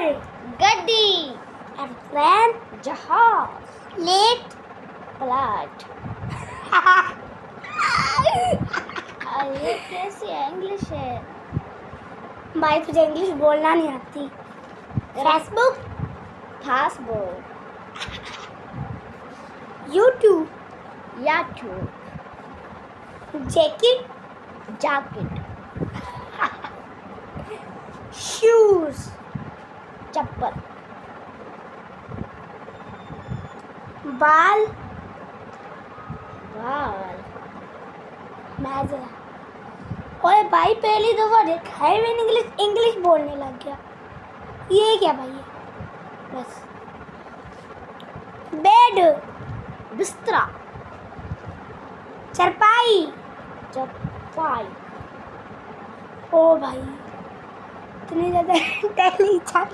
Car, गड्डी, aeroplane, जहाज, plate, plate. ये कैसी इंग्लिश है भाई? तुझे इंग्लिश बोलना नहीं आती। Facebook, passbook, YouTube, YouTube, jacket, jacket, shoes, चप्पल, बाल, बाल, मैजर। ओए भाई, पहली दफा देखा है मैंने इंग्लिश बोलने लग गया। ये क्या भाई है? बस बेड, बिस्तरा, चरपाई। चपाई, ओ भाई, इतनी ज्यादा इंटेलिजेंट।